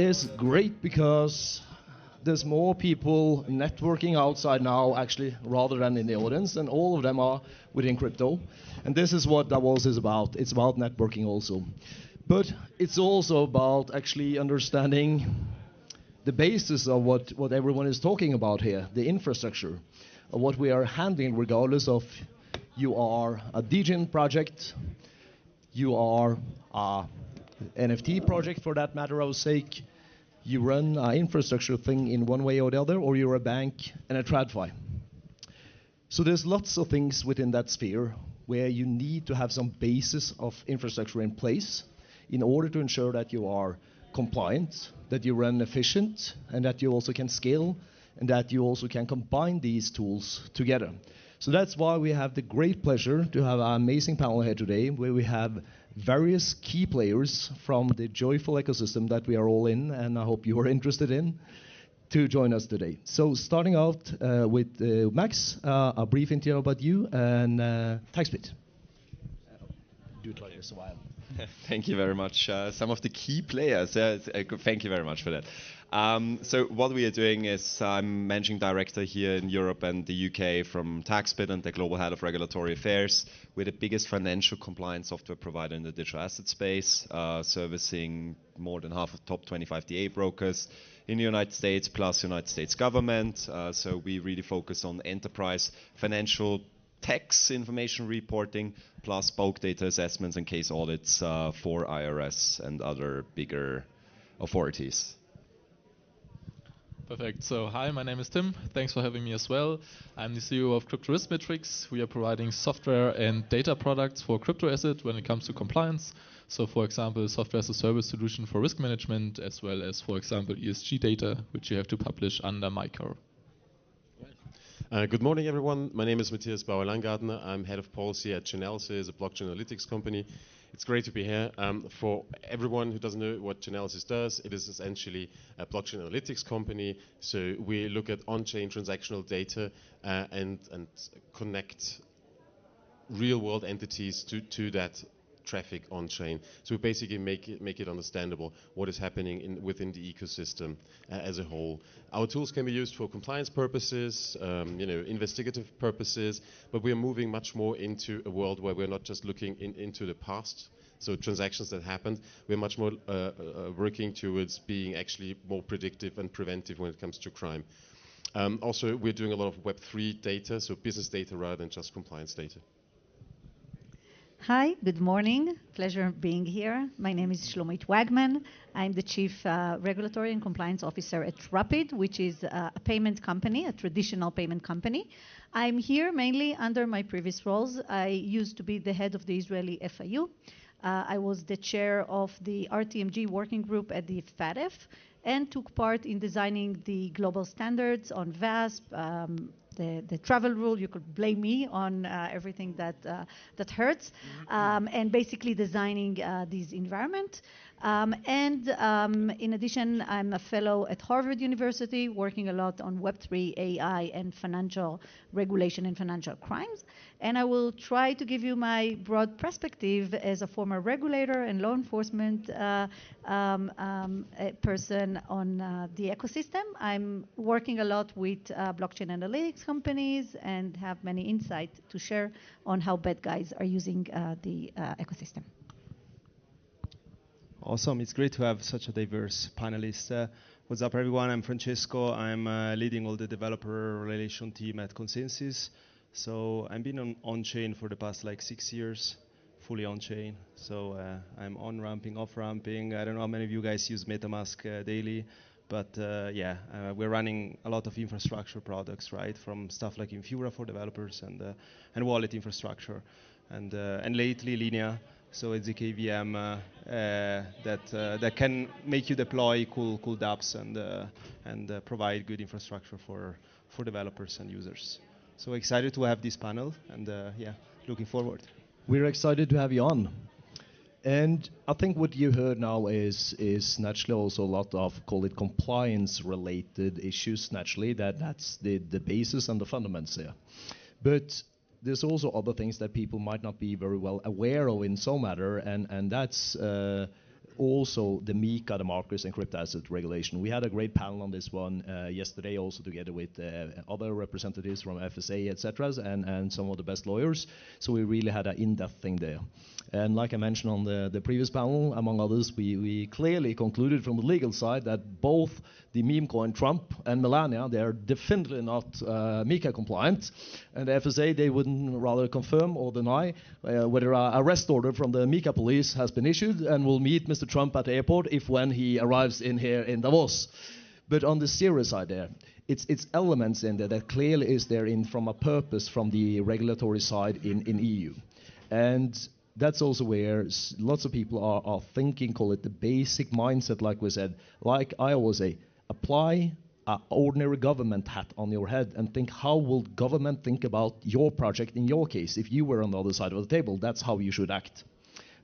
is great because there's more people networking outside now, actually, rather than in the audience, and all of them are within crypto. And this is what Davos is about. It's about networking also. But it's also about actually understanding the basis of what everyone is talking about here, the infrastructure, of what we are handling, regardless of you are a degen project, you are a NFT project for that matter of sake, you run an infrastructure thing in one way or the other, or you're a bank and a TradFi. So there's lots of things within that sphere where you need to have some basis of infrastructure in place in order to ensure that you are compliant, that you run efficient, and that you also can scale, and that you also can combine these tools together. So that's why we have the great pleasure to have an amazing panel here today, where we have various key players from the joyful ecosystem that we are all in, and I hope you are interested in, to join us today. So starting out with Max, a brief intro about you, and TaxBit. Do it like this a while. Thank you very much. Some of the key players, thank you very much for that. So what we are doing is I'm managing director here in Europe and the UK from TaxBit and the global head of regulatory affairs. We're the biggest financial compliance software provider in the digital asset space, servicing more than half of top 25 DA brokers in the United States plus United States government. So we really focus on enterprise financial tax information reporting plus bulk data assessments and case audits for IRS and other bigger authorities. Perfect. So hi, my name is Tim. Thanks for having me as well. I'm the CEO of Crypto Risk Metrics. We are providing software and data products for crypto asset when it comes to compliance. So for example, software as a service solution for risk management, as well as, for example, ESG data, which you have to publish under MyCore. Good morning, everyone. My name is Matthias Bauer-Langartner. I'm head of policy at Chainalysis, a blockchain analytics company. It's great to be here. For everyone who doesn't know what Chainalysis does, it is essentially a blockchain analytics company. So we look at on-chain transactional data and connect real-world entities to that traffic on-chain. So we basically make it understandable what is happening within the ecosystem as a whole. Our tools can be used for compliance purposes, investigative purposes, but we are moving much more into a world where we're not just looking into the past, so transactions that happened. We're much more working towards being actually more predictive and preventive when it comes to crime. Also, we're doing a lot of Web3 data, so business data rather than just compliance data. Hi, good morning. Pleasure being here. My name is Shlomit Wagman. I'm the Chief Regulatory and Compliance Officer at Rapid, which is a payment company, a traditional payment company. I'm here mainly under my previous roles. I used to be the head of the Israeli FIU. I was the chair of the RTMG working group at the FATF and took part in designing the global standards on VASP, the travel rule. You could blame me on everything that hurts, and basically designing this environment. In addition, I'm a fellow at Harvard University, working a lot on Web3, AI, and financial regulation and financial crimes. And I will try to give you my broad perspective as a former regulator and law enforcement person on the ecosystem. I'm working a lot with blockchain analytics companies and have many insights to share on how bad guys are using the ecosystem. Awesome. It's great to have such a diverse panelist. What's up, everyone? I'm Francesco. I'm leading all the developer relation team at Consensus. So I've been on-chain for the past 6 years, fully on-chain. So I'm on-ramping, off-ramping. I don't know how many of you guys use MetaMask daily, but we're running a lot of infrastructure products, right? From stuff like Infura for developers and wallet infrastructure. And lately, Linea. So it's a KVM that can make you deploy cool dApps and provide good infrastructure for developers and users. So excited to have this panel and looking forward. We're excited to have you on. And I think what you heard now is naturally also a lot of, call it, compliance-related issues, naturally. That's the basis and the fundamentals there. But there's also other things that people might not be very well aware of in some matter, and that's also the MiCA, the markets and crypto asset regulation. We had a great panel on this one yesterday, also together with other representatives from FSA, etc., and some of the best lawyers. So we really had an in-depth thing there. And like I mentioned on the previous panel, among others, we clearly concluded from the legal side that both the meme coin Trump and Melania, they are definitely not MiCA compliant. And the FSA, they wouldn't rather confirm or deny whether an arrest order from the MiCA police has been issued and will meet Mr. Trump at the airport if when he arrives in here in Davos. But on the serious side there, it's elements in there that clearly is there in from a purpose from the regulatory side in EU. And that's also where lots of people are thinking, call it the basic mindset, like we said. Like I always say, apply an ordinary government hat on your head and think, how will government think about your project in your case? If you were on the other side of the table, that's how you should act.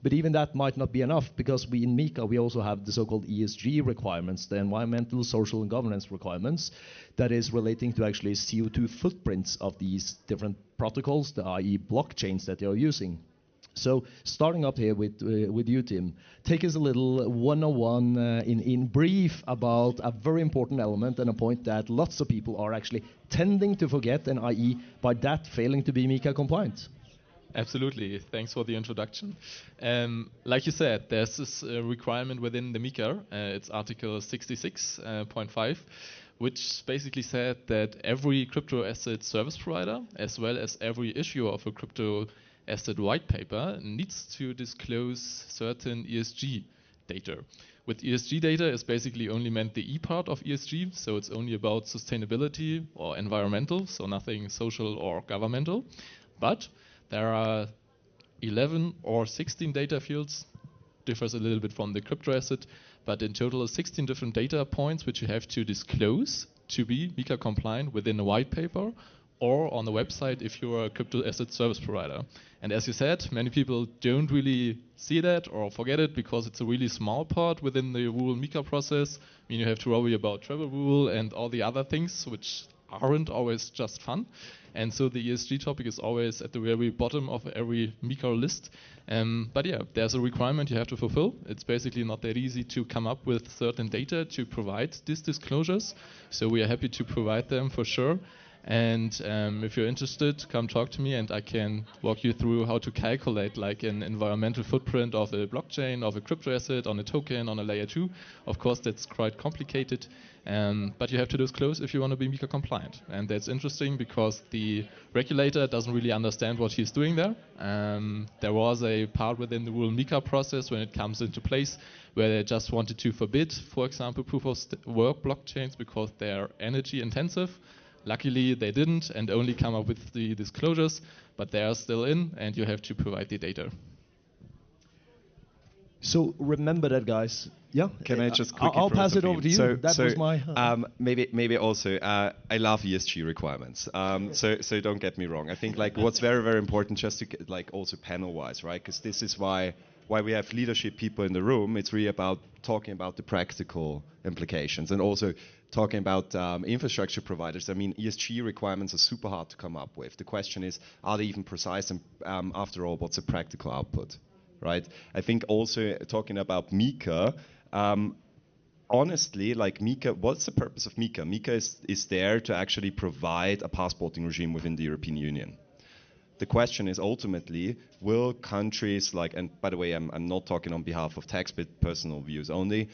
But even that might not be enough, because we in MiCA, we also have the so-called ESG requirements, the environmental, social, and governance requirements, that is relating to actually CO2 footprints of these different protocols, i.e. blockchains that they are using. So starting up here with you, Tim, take us a little 101 in brief about a very important element and a point that lots of people are actually tending to forget, and i.e. by that failing to be MiCA compliant. Absolutely. Thanks for the introduction. Like you said, there's this requirement within the MiCA. It's Article 66.5, which basically said that every crypto asset service provider, as well as every issuer of a crypto asset white paper, needs to disclose certain ESG data. With ESG data is basically only meant the E part of ESG, so it's only about sustainability or environmental, so nothing social or governmental. But there are 11 or 16 data fields, differs a little bit from the crypto asset, but in total 16 different data points which you have to disclose to be MiCA compliant within a white paper or on the website if you're a crypto asset service provider. And as you said, many people don't really see that or forget it because it's a really small part within the whole MiCA process. I mean, you have to worry about travel rule and all the other things which aren't always just fun. And so the ESG topic is always at the very bottom of every MiCA list. But yeah, there's a requirement you have to fulfill. It's basically not that easy to come up with certain data to provide these disclosures. So we are happy to provide them for sure. And if you're interested, come talk to me and I can walk you through how to calculate like an environmental footprint of a blockchain, of a crypto asset, on a token, on a layer 2. Of course, that's quite complicated, but you have to disclose if you want to be MiCA compliant. And that's interesting because the regulator doesn't really understand what he's doing there. There was a part within the whole MiCA process when it comes into place where they just wanted to forbid, for example, proof of work blockchains because they're energy intensive. Luckily, they didn't and only come up with the disclosures, but they are still in, and you have to provide the data. So remember that, guys. Yeah. Can I just quickly I'll throw pass it something over to in? you. That was my. Maybe also I love ESG requirements. So don't get me wrong. I think like what's very very important just to get, like also panel wise, right? Because this is why we have leadership people in the room. It's really about talking about the practical implications and also talking about infrastructure providers. I mean, ESG requirements are super hard to come up with. The question is, are they even precise? And after all, what's a practical output, right? I think also talking about MiCA, honestly, like MiCA, what's the purpose of MiCA? MiCA is there to actually provide a passporting regime within the European Union. The question is ultimately, will countries like, and by the way, I'm not talking on behalf of tax, but personal views only,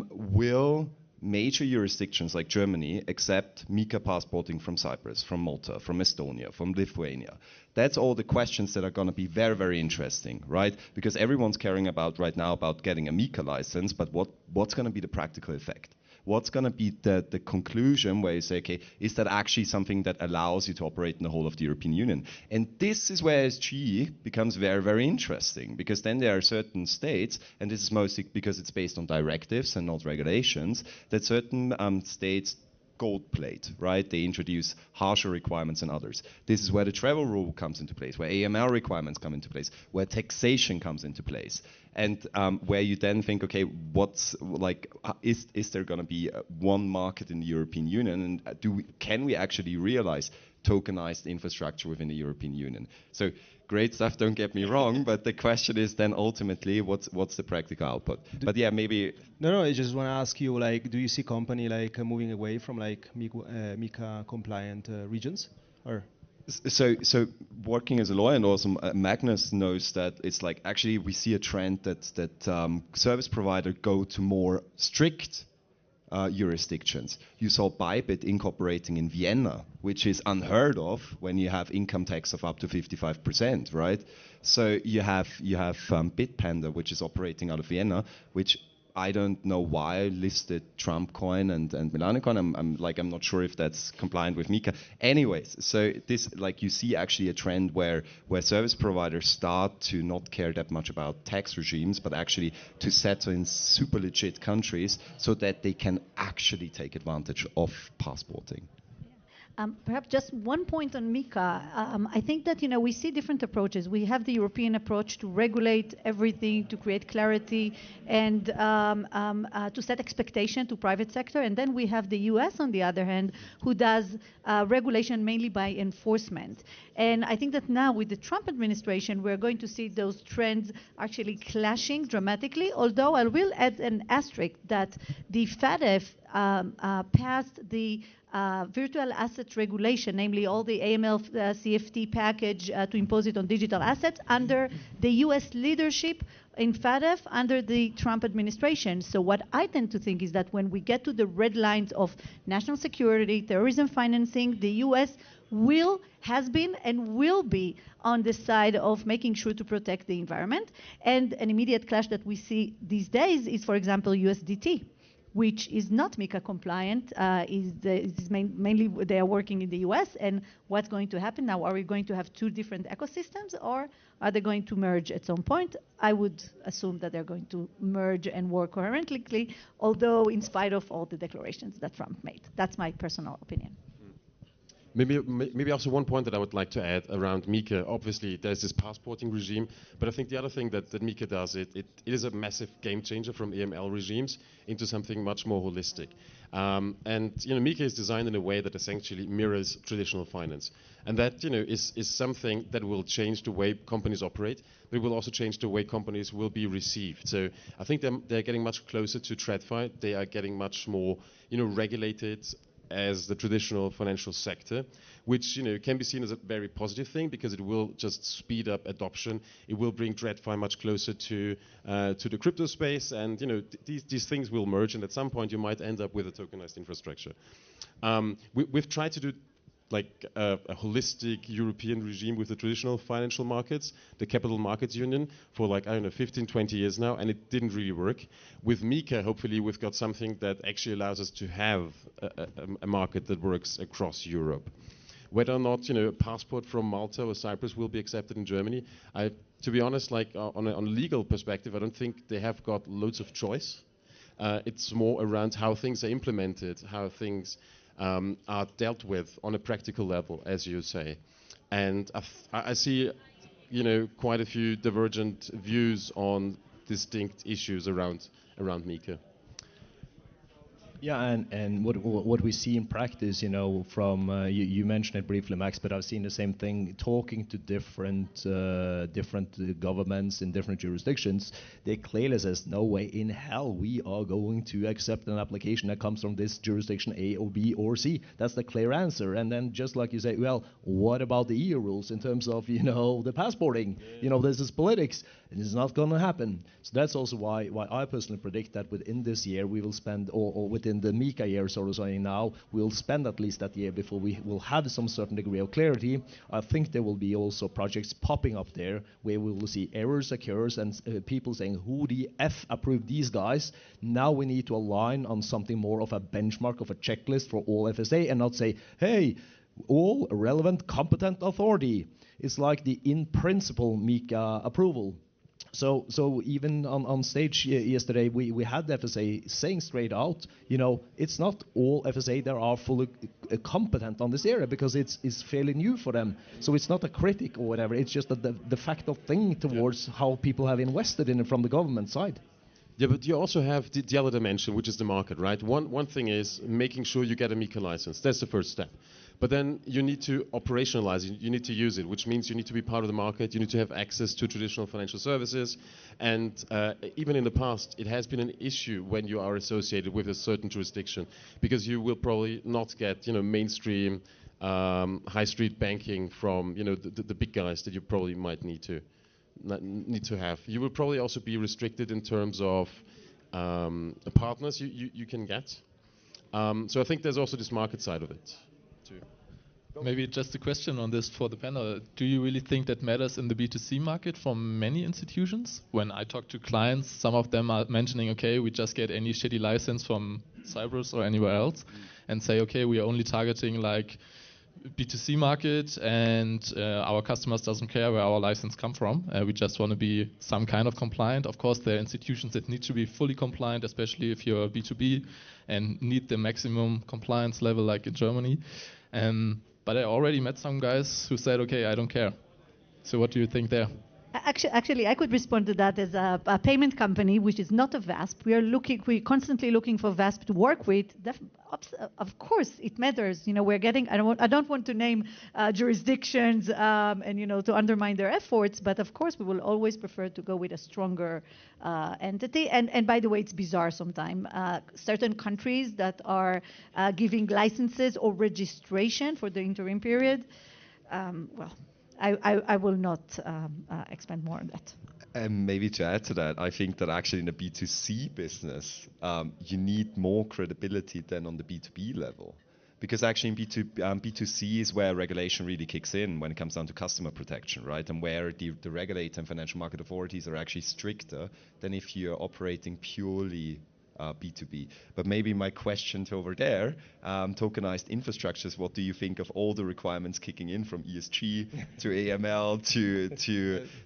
will major jurisdictions like Germany accept MiCA passporting from Cyprus, from Malta, from Estonia, from Lithuania? That's all the questions that are going to be very, very interesting, right? Because everyone's caring about right now about getting a MiCA license, but what's going to be the practical effect? What's going to be the conclusion where you say, okay, is that actually something that allows you to operate in the whole of the European Union? And this is where ESG becomes very, very interesting, because then there are certain states, and this is mostly because it's based on directives and not regulations, that certain states gold plate, right? They introduce harsher requirements than others. This is where the travel rule comes into place, where AML requirements come into place, where taxation comes into place, and where you then think, okay, what's like, is there going to be one market in the European Union, and can we actually realize tokenized infrastructure within the European Union. So great stuff, don't get me wrong, but the question is then ultimately what's the practical output? But yeah, maybe... No, I just want to ask you, like, do you see company like moving away from like MiCA compliant regions? Or? So working as a lawyer, and also Magnus knows that it's like actually we see a trend that service provider go to more strict jurisdictions. You saw Bybit incorporating in Vienna, which is unheard of when you have income tax of up to 55%, right? So you have Bitpanda, which is operating out of Vienna, which I don't know why listed Trump coin and Milano coin. I'm not sure if that's compliant with MiCA. Anyways, so this, like, you see actually a trend where service providers start to not care that much about tax regimes, but actually to settle in super legit countries so that they can actually take advantage of passporting. Perhaps just one point on MiCA. I think that we see different approaches. We have the European approach to regulate everything, to create clarity, and to set expectation to private sector. And then we have the US, on the other hand, who does regulation mainly by enforcement. And I think that now with the Trump administration, we're going to see those trends actually clashing dramatically. Although I will add an asterisk that the FATF passed the virtual asset regulation, namely all the AML CFT package to impose it on digital assets under the US leadership in FATF under the Trump administration. So what I tend to think is that when we get to the red lines of national security, terrorism financing, the US has been and will be on the side of making sure to protect the environment. And an immediate clash that we see these days is, for example, USDT, which is not MiCA compliant, mainly they are working in the US. And what's going to happen now? Are we going to have two different ecosystems, or are they going to merge at some point? I would assume that they're going to merge and work coherently, although in spite of all the declarations that Trump made. That's my personal opinion. Maybe also one point that I would like to add around MiCA. Obviously, there's this passporting regime, but I think the other thing that MiCA does, it is a massive game changer from AML regimes into something much more holistic. And MiCA is designed in a way that essentially mirrors traditional finance, and that is something that will change the way companies operate, but it will also change the way companies will be received. So I think they're getting much closer to TradFi. They are getting much more regulated as the traditional financial sector, which can be seen as a very positive thing because it will just speed up adoption. It will bring TradFi much closer to the crypto space, and these things will merge, and at some point you might end up with a tokenized infrastructure. We've tried to do like a holistic European regime with the traditional financial markets, the capital markets union, for like, I don't know, 15, 20 years now, and it didn't really work. With MiCA, hopefully we've got something that actually allows us to have a market that works across Europe. Whether or not, a passport from Malta or Cyprus will be accepted in Germany, to be honest, like on a legal perspective, I don't think they have got loads of choice. It's more around how things are implemented, how things are dealt with on a practical level, as you say. And I see, quite a few divergent views on distinct issues around MiCA. Yeah, and what we see in practice, from you mentioned it briefly, Max, but I've seen the same thing. Talking to different governments in different jurisdictions, they clearly says, no way in hell we are going to accept an application that comes from this jurisdiction A or B or C. That's the clear answer. And then just like you say, well, what about the EU rules in terms of the passporting? This is politics, and it's not going to happen. So that's also why I personally predict that within this year we will spend, or within the MiCA year, so to say now, we'll spend at least that year before we will have some certain degree of clarity. I think there will be also projects popping up there where we will see errors occurs and people saying, who the F approved these guys? Now we need to align on something more of a benchmark, of a checklist for all FSA, and not say, hey, all relevant competent authority. It's like the in principle MiCA approval. So even on stage yesterday, we had the FSA saying straight out, it's not all FSA that are fully competent on this area because it's fairly new for them. So it's not a critic or whatever. It's just the fact of thing towards how people have invested in it from the government side. Yeah, but you also have the other dimension, which is the market, right? One thing is making sure you get a MiCA license. That's the first step. But then you need to operationalize it, you need to use it, which means you need to be part of the market, you need to have access to traditional financial services. And even in the past, it has been an issue when you are associated with a certain jurisdiction, because you will probably not get, mainstream high street banking from, the big guys that you probably might need to have. You will probably also be restricted in terms of partners you can get. So I think there's also this market side of it too. Maybe just a question on this for the panel. Do you really think that matters in the B2C market from many institutions? When I talk to clients, some of them are mentioning, okay, we just get any shitty license from Cyprus or anywhere else and say, okay, we are only targeting like B2C market and our customers doesn't care where our license come from. We just want to be some kind of compliant. Of course, there are institutions that need to be fully compliant, especially if you're B2B and need the maximum compliance level like in Germany. But I already met some guys who said, okay, I don't care. So what do you think there? Actually, I could respond to that as a payment company, which is not a VASP. We're constantly looking for VASP to work with. Of course, it matters. We're getting. I don't want to name jurisdictions and to undermine their efforts. But of course, we will always prefer to go with a stronger entity. And by the way, it's bizarre sometimes. Certain countries that are giving licenses or registration for the interim period. I will not expand more on that. And maybe to add to that, I think that actually in the B2C business, you need more credibility than on the B2B level. Because actually in B2C is where regulation really kicks in when it comes down to customer protection, right? And where the regulator and financial market authorities are actually stricter than if you're operating purely B2B. But maybe my question to over there, tokenized infrastructures, what do you think of all the requirements kicking in from ESG to AML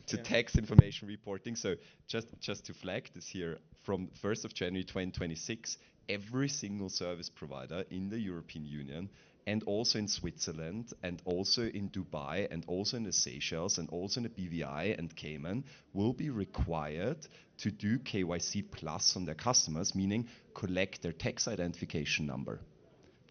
to tax information reporting? So just to flag this here, from 1st of January 2026, every single service provider in the European Union and also in Switzerland and also in Dubai and also in the Seychelles and also in the BVI and Cayman will be required to do KYC plus on their customers, meaning collect their tax identification number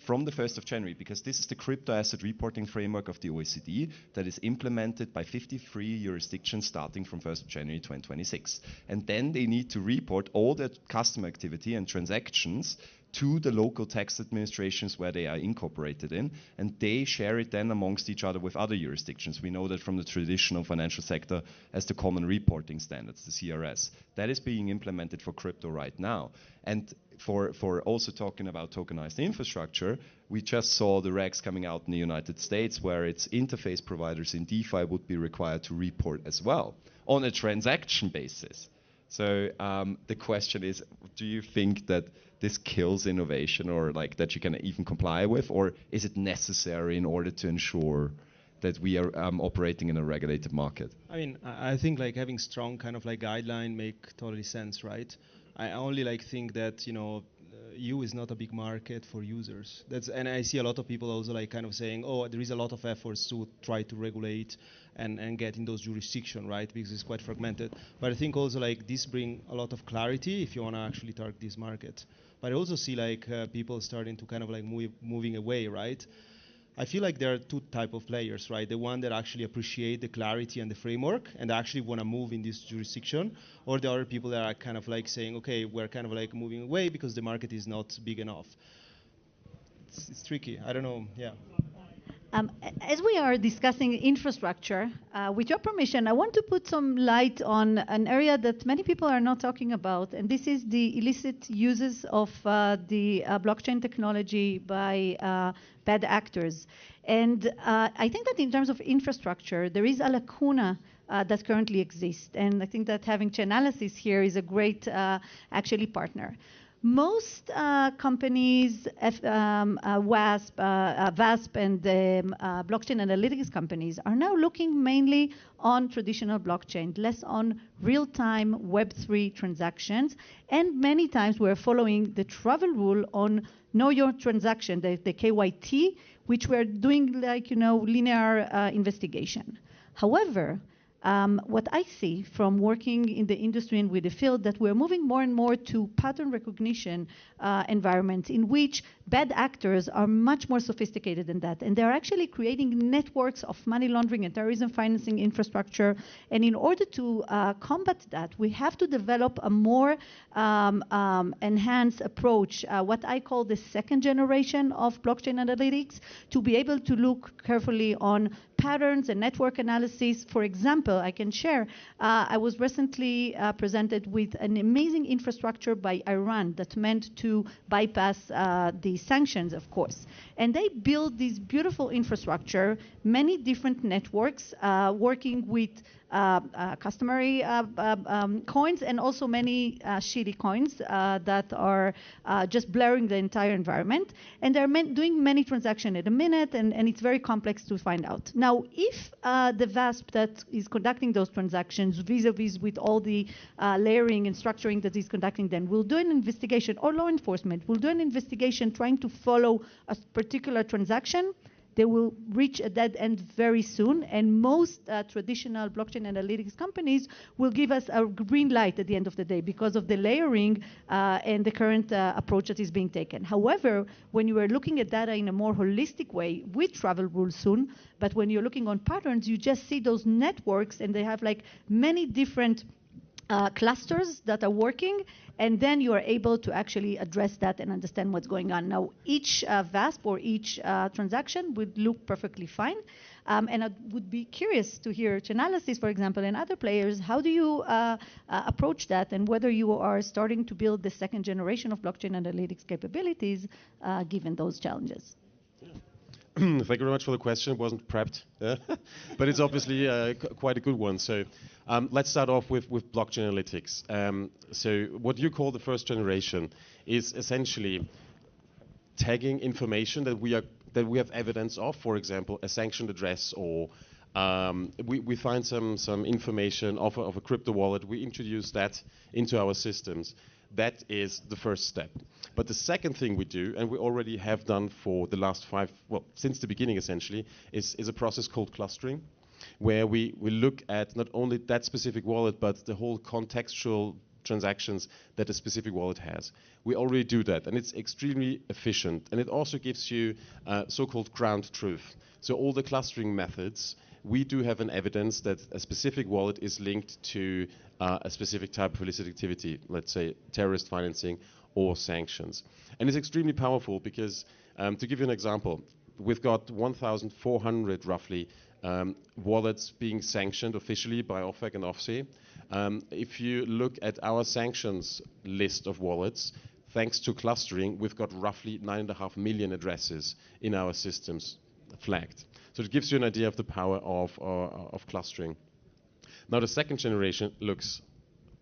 from the 1st of January, because this is the crypto asset reporting framework of the OECD that is implemented by 53 jurisdictions starting from 1st of January 2026. And then they need to report all their customer activity and transactions to the local tax administrations where they are incorporated in, and they share it then amongst each other with other jurisdictions. We know that from the traditional financial sector as the common reporting standards, the CRS. That is being implemented for crypto right now. And for also talking about tokenized infrastructure, we just saw the regs coming out in the United States where its interface providers in DeFi would be required to report as well on a transaction basis. So the question is, do you think that this kills innovation, or like that you can even comply with, or is it necessary in order to ensure that we are operating in a regulated market? I mean, I think like having strong kind of like guideline make totally sense, right? I only like think that EU is not a big market for users. And I see a lot of people also like kind of saying, oh, there is a lot of efforts to try to regulate and get in those jurisdictions, right? Because it's quite fragmented. But I think also like this bring a lot of clarity if you want to actually target this market. But I also see like people starting to kind of like moving away, right? I feel like there are two type of players, right? The one that actually appreciate the clarity and the framework and actually want to move in this jurisdiction, or the other people that are kind of like saying, okay, we're kind of like moving away because the market is not big enough. It's tricky. I don't know. Yeah. As we are discussing infrastructure, with your permission, I want to put some light on an area that many people are not talking about, and this is the illicit uses of the blockchain technology by bad actors. And I think that in terms of infrastructure, there is a lacuna that currently exists, and I think that having Chainalysis here is a great actually partner. Most companies, VASP and blockchain analytics companies are now looking mainly on traditional blockchain, less on real-time Web3 transactions. And many times we're following the travel rule on know your transaction, the KYT, which we're doing like, linear investigation. However, What I see from working in the industry and with the field, that we're moving more and more to pattern recognition environments in which bad actors are much more sophisticated than that. And they're actually creating networks of money laundering and terrorism financing infrastructure. And in order to combat that, we have to develop a more enhanced approach, what I call the second generation of blockchain analytics, to be able to look carefully on patterns and network analysis. For example, I can share, I was recently presented with an amazing infrastructure by Iran that meant to bypass the sanctions, of course. And they built this beautiful infrastructure, many different networks working with customary coins and also many shitty coins that are just blurring the entire environment. And they're doing many transactions at a minute, and it's very complex to find out. Now, if the VASP that is conducting those transactions vis-a-vis with all the layering and structuring that is conducting them will do an investigation, or law enforcement will do an investigation trying to follow a particular transaction, they will reach a dead end very soon, and most traditional blockchain analytics companies will give us a green light at the end of the day because of the layering and the current approach that is being taken. However, when you are looking at data in a more holistic way with travel rules soon, but when you're looking on patterns, you just see those networks, and they have like many different clusters that are working, and then you are able to actually address that and understand what's going on. Now, each VASP or each transaction would look perfectly fine. And I would be curious to hear Chainalysis, for example, and other players, how do you approach that, and whether you are starting to build the second generation of blockchain analytics capabilities given those challenges? Thank you very much for the question. It wasn't prepped, but it's obviously quite a good one. So let's start off with blockchain analytics. So what you call the first generation is essentially tagging information that we have evidence of, for example, a sanctioned address, or we find some information of a crypto wallet. We introduce that into our systems. That is the first step. But the second thing we do, and we already have done for the last since the beginning essentially, is a process called clustering, where we look at not only that specific wallet, but the whole contextual transactions that a specific wallet has. We already do that, and it's extremely efficient. And it also gives you so-called ground truth. So all the clustering methods, we do have an evidence that a specific wallet is linked to a specific type of illicit activity, let's say terrorist financing or sanctions. And it's extremely powerful because, to give you an example, we've got 1,400 roughly wallets being sanctioned officially by OFAC and OFSE. If you look at our sanctions list of wallets, thanks to clustering, we've got roughly 9.5 million addresses in our systems flagged. So it gives you an idea of the power of clustering. Now, the second generation looks,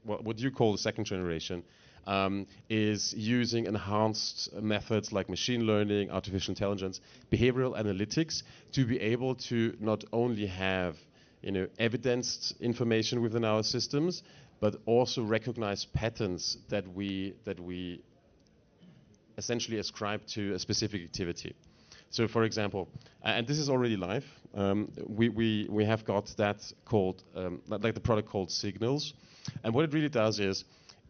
what you call the second generation, is using enhanced methods like machine learning, artificial intelligence, behavioral analytics to be able to not only have evidenced information within our systems, but also recognize patterns that we essentially ascribe to a specific activity. So, for example, and this is already live, we have got that called, like the product called Signals. And what it really does is,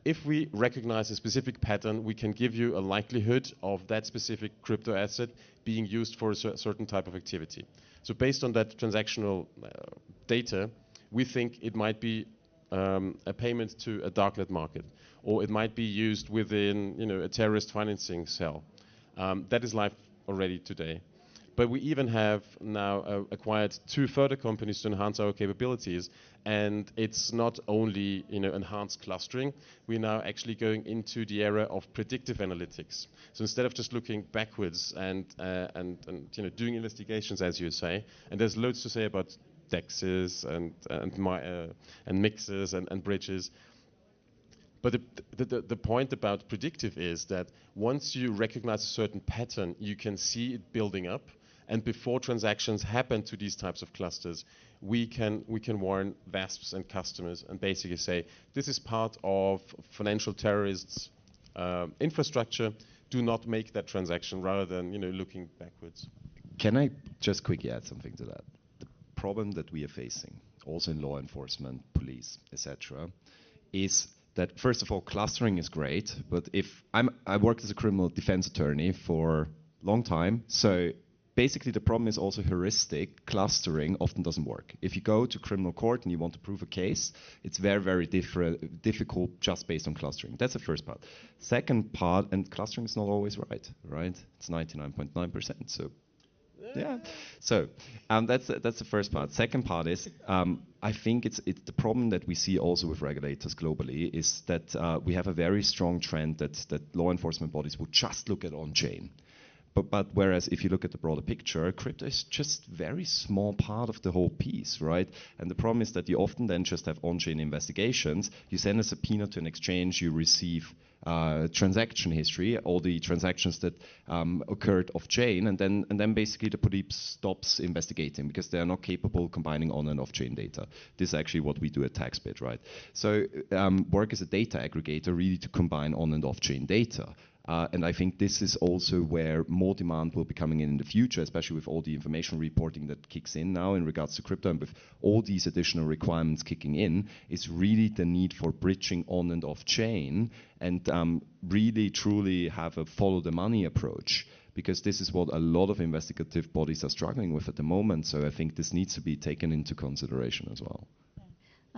if we recognize a specific pattern, we can give you a likelihood of that specific crypto asset being used for a certain type of activity. So based on that transactional data, we think it might be a payment to a darknet market, or it might be used within a terrorist financing cell. That is live already today. But we even have now acquired 2 further companies to enhance our capabilities, and it's not only enhanced clustering. We're now actually going into the era of predictive analytics. So instead of just looking backwards and doing investigations, as you say, and there's loads to say about DEXs and mixes and bridges. But the point about predictive is that once you recognize a certain pattern, you can see it building up. And before transactions happen to these types of clusters, we can warn VASPs and customers and basically say, this is part of financial terrorists' infrastructure. Do not make that transaction, rather than looking backwards. Can I just quickly add something to that? problem that we are facing, also in law enforcement, police, etc., is that first of all, clustering is great, but if I worked as a criminal defense attorney for a long time, so basically the problem is also heuristic. Clustering often doesn't work. If you go to criminal court and you want to prove a case, it's very, very difficult just based on clustering. That's the first part. Second part, and clustering is not always right? It's 99.9%, so yeah. So that's the first part. Second part is I think it's the problem that we see also with regulators globally is that we have a very strong trend that law enforcement bodies would just look at on-chain. But whereas if you look at the broader picture, crypto is just very small part of the whole piece, right? And the problem is that you often then just have on-chain investigations. You send a subpoena to an exchange, you receive transaction history, all the transactions that occurred off-chain, and then basically the police stops investigating because they are not capable of combining on and off-chain data. This is actually what we do at TaxBit, right? So work as a data aggregator really to combine on and off-chain data. And I think this is also where more demand will be coming in the future, especially with all the information reporting that kicks in now in regards to crypto, and with all these additional requirements kicking in, is really the need for bridging on and off chain and really truly have a follow the money approach, because this is what a lot of investigative bodies are struggling with at the moment. So I think this needs to be taken into consideration as well.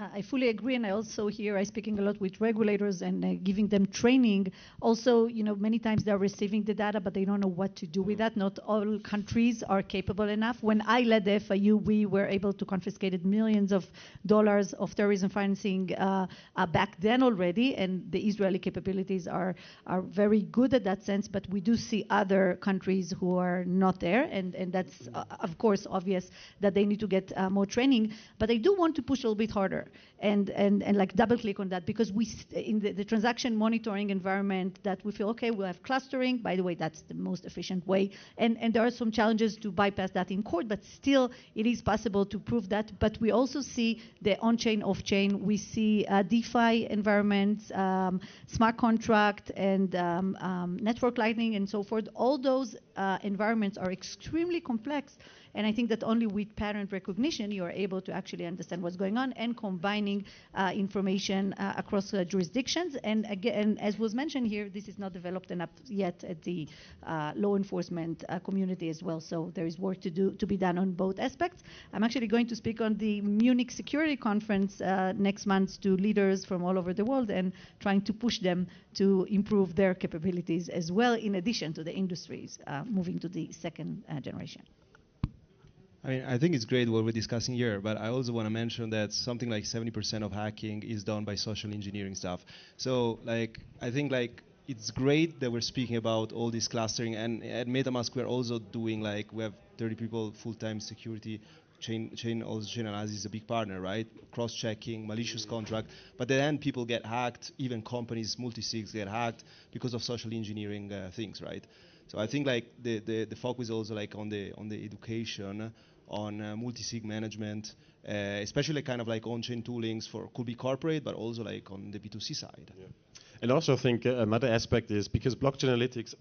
I fully agree, and I also here speaking a lot with regulators and giving them training. Also, many times they're receiving the data, but they don't know what to do with that. Not all countries are capable enough. When I led the FIU, we were able to confiscate millions of dollars of terrorism financing back then already, and the Israeli capabilities are very good at that sense. But we do see other countries who are not there, and that's of course obvious that they need to get more training. But I do want to push a little bit harder. And like double click on that, because we in the transaction monitoring environment that we feel, okay, we'll have clustering. By the way, that's the most efficient way. And there are some challenges to bypass that in court, but still it is possible to prove that. But we also see the on-chain, off-chain. We see DeFi environments, smart contract, and network lightning, and so forth. All those environments are extremely complex. And I think that only with pattern recognition, you are able to actually understand what's going on and combining information across jurisdictions. And again, as was mentioned here, this is not developed enough yet at the law enforcement community as well. So there is work to be done on both aspects. I'm actually going to speak on the Munich Security Conference next month to leaders from all over the world and trying to push them to improve their capabilities as well, in addition to the industries moving to the second generation. I mean, I think it's great what we're discussing here, but I also want to mention that something like 70% of hacking is done by social engineering stuff. So, I think it's great that we're speaking about all this clustering, and at MetaMask we're also doing we have 30 people full-time security. Chain analysis is a big partner, right? Cross-checking, malicious contract, but then people get hacked. Even companies, multi-sigs get hacked because of social engineering things, right? So I think the focus also on the education on multi-sig management, especially on-chain toolings could be corporate, but also on the B2C side. Yeah. And also I think another aspect is because blockchain analytics,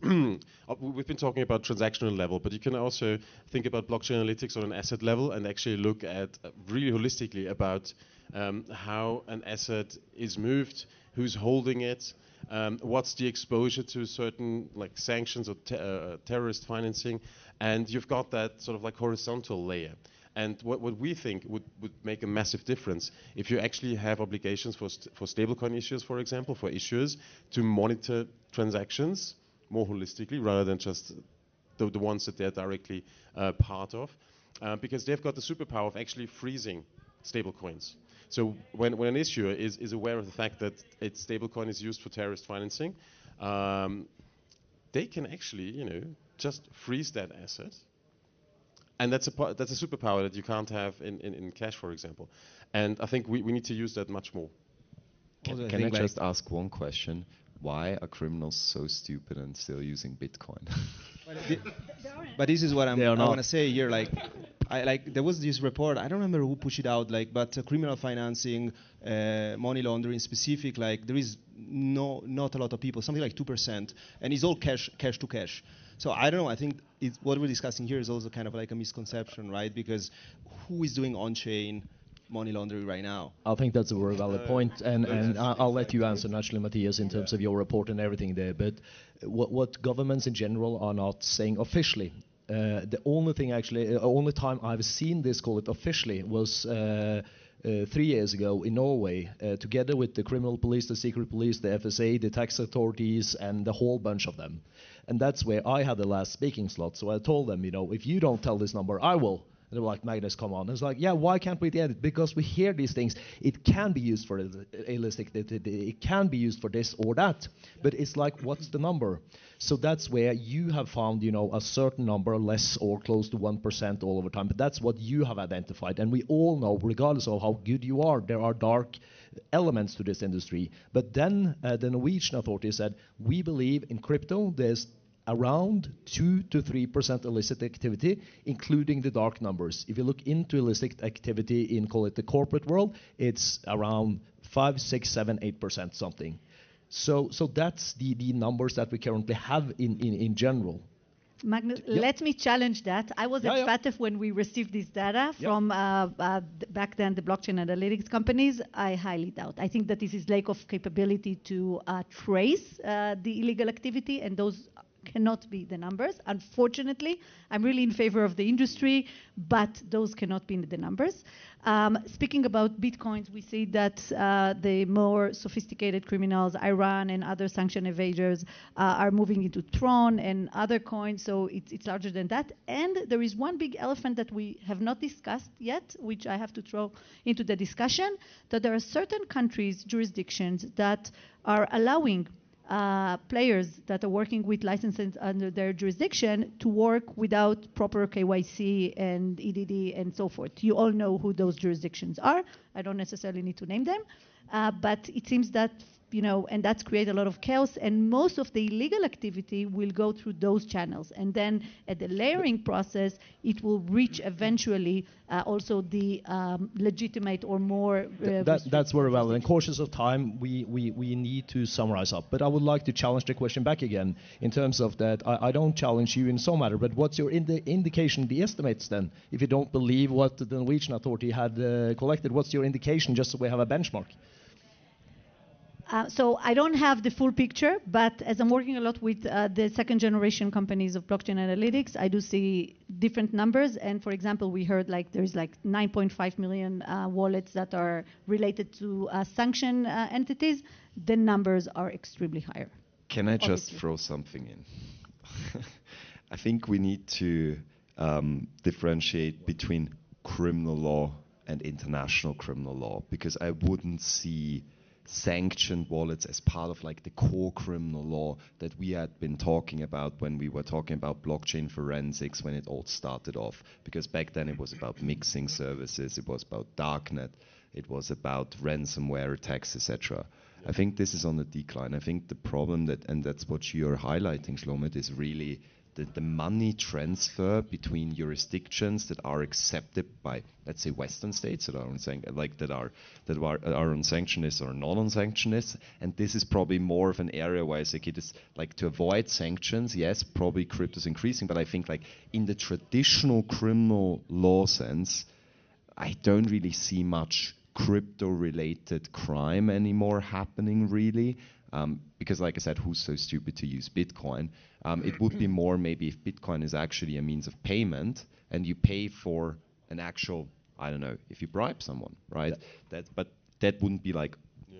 we've been talking about transactional level, but you can also think about blockchain analytics on an asset level and actually look at really holistically about how an asset is moved, who's holding it, what's the exposure to certain sanctions or terrorist financing, and you've got that sort of horizontal layer. And what we think would make a massive difference if you actually have obligations for stablecoin issuers, for example, for issuers to monitor transactions more holistically rather than just the ones that they're directly part of, because they've got the superpower of actually freezing stablecoins. So when an issuer is aware of the fact that its stablecoin is used for terrorist financing, they can actually, just freeze that asset. And that's a superpower that you can't have in cash, for example. And I think we need to use that much more. Can I just ask one question? Why are criminals so stupid and still using Bitcoin? But this is what I want to say here. There was this report, I don't remember who pushed it out, but criminal financing, money laundering specific, there is not a lot of people, something like 2%, and it's all cash to cash. So I don't know. I think what we're discussing here is also kind of like a misconception, right? Because who is doing on-chain money laundering right now? I think that's a very valid point, and I'll let you answer naturally, Matthias, in terms of your report and everything there. But what governments in general are not saying officially. The only thing actually, only time I've seen this, call it officially, was 3 years ago in Norway, together with the criminal police, the secret police, the FSA, the tax authorities, and the whole bunch of them. And that's where I had the last speaking slot. So I told them, if you don't tell this number, I will. And they were like, Magnus, come on. And it's like, yeah, why can't we get it? Because we hear these things. It can be used for illicit. It can be used for this or that. But it's like, what's the number? So that's where you have found, a certain number, less or close to 1% all over time. But that's what you have identified. And we all know, regardless of how good you are, there are dark elements to this industry. But then the Norwegian authority said, we believe in crypto, there's around 2 to 3% illicit activity, including the dark numbers. If you look into illicit activity in, call it the corporate world, it's around 5, 6, 7, 8% something. So that's the numbers that we currently have in general. Magnus, let me challenge that. I was at FATF when we received this data from back then the blockchain analytics companies. I highly doubt. I think that this is lack of capability to trace the illegal activity, and those cannot be the numbers. Unfortunately, I'm really in favor of the industry, but those cannot be the numbers. Speaking about Bitcoins, we see that the more sophisticated criminals, Iran and other sanction evaders, are moving into Tron and other coins, so it's larger than that. And there is one big elephant that we have not discussed yet, which I have to throw into the discussion, that there are certain countries, jurisdictions, that are allowing players that are working with licenses under their jurisdiction to work without proper KYC and EDD and so forth. You all know who those jurisdictions are. I don't necessarily need to name them, but it seems that, and that's created a lot of chaos, and most of the illegal activity will go through those channels. And then at the layering process, it will reach eventually also the legitimate or more... That's very valid. And cautious of time, we need to summarize up. But I would like to challenge the question back again in terms of that. I don't challenge you in some matter, but what's your indication, the estimates then? If you don't believe what the Norwegian authority had collected, what's your indication, just so we have a benchmark? So I don't have the full picture, but as I'm working a lot with the second generation companies of blockchain analytics, I do see different numbers. And for example, we heard there's 9.5 million wallets that are related to sanction entities. The numbers are extremely higher. Can I just throw something in? I think we need to differentiate between criminal law and international criminal law, because I wouldn't see sanctioned wallets as part of the core criminal law that we had been talking about when we were talking about blockchain forensics when it all started off. Because back then it was about mixing services, it was about darknet, it was about ransomware attacks, etc. I think this is on the decline. I think the problem and that's what you're highlighting, Shlomit, is really the money transfer between jurisdictions that are accepted by, let's say, Western states that are on sanctionists or non-sanctionists, and this is probably more of an area where I think it is to avoid sanctions. Yes, probably crypto is increasing, but I think in the traditional criminal law sense, I don't really see much crypto-related crime anymore happening really. Because like I said, who's so stupid to use Bitcoin? It would be more maybe if Bitcoin is actually a means of payment and you pay for an actual, I don't know, if you bribe someone, right? Yeah. But that wouldn't be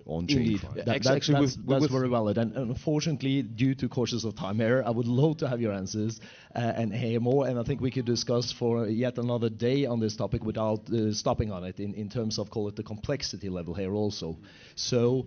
on-chain crime. That's very valid. And unfortunately, due to cautious of time here, I would love to have your answers and hear more. And I think we could discuss for yet another day on this topic without stopping on it in terms of, call it the complexity level here also. So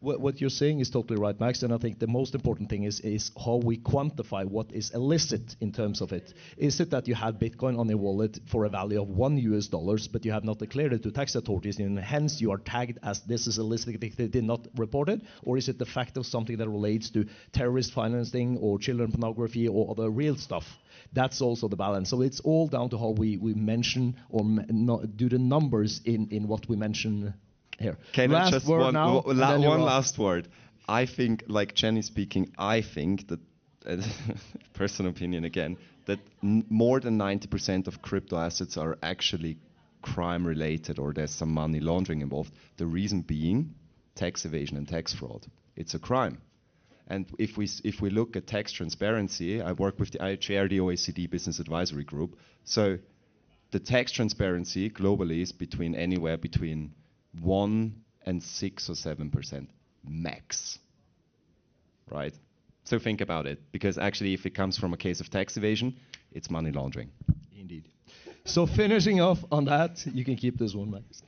what you're saying is totally right, Max, and I think the most important thing is how we quantify what is illicit in terms of it. Is it that you had Bitcoin on your wallet for a value of $1, but you have not declared it to tax authorities, and hence you are tagged as this is illicit, they did not report it? Or is it the fact of something that relates to terrorist financing or children pornography or other real stuff? That's also the balance. So it's all down to how we mention or do the numbers in what we mention here. Can I just one last word? I think, like Jenny speaking, I think that personal opinion again, that more than 90% of crypto assets are actually crime related, or there's some money laundering involved. The reason being tax evasion and tax fraud. It's a crime. And if we look at tax transparency, I chair the OECD Business Advisory Group. So the tax transparency globally is anywhere between 1 and 6 or 7% max, right? So think about it, because actually if it comes from a case of tax evasion, it's money laundering. Indeed. So finishing off on that, you can keep this one, Max.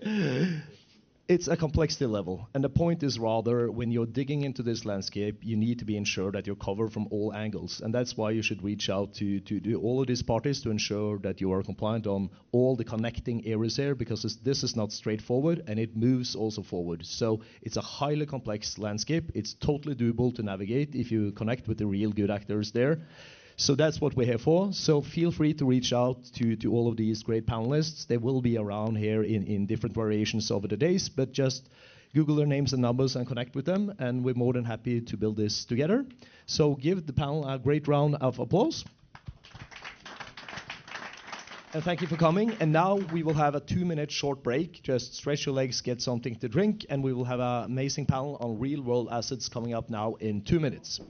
It's a complexity level, and the point is rather, when you're digging into this landscape, you need to be ensured that you're covered from all angles, and that's why you should reach out to all of these parties to ensure that you are compliant on all the connecting areas here, because this is not straightforward, and it moves also forward. So it's a highly complex landscape. It's totally doable to navigate if you connect with the real good actors there. So that's what we're here for. So feel free to reach out to all of these great panelists. They will be around here in different variations over the days, but just Google their names and numbers and connect with them, and we're more than happy to build this together. So give the panel a great round of applause. And thank you for coming. And now we will have a 2-minute short break. Just stretch your legs, get something to drink, and we will have an amazing panel on real-world assets coming up now in 2 minutes.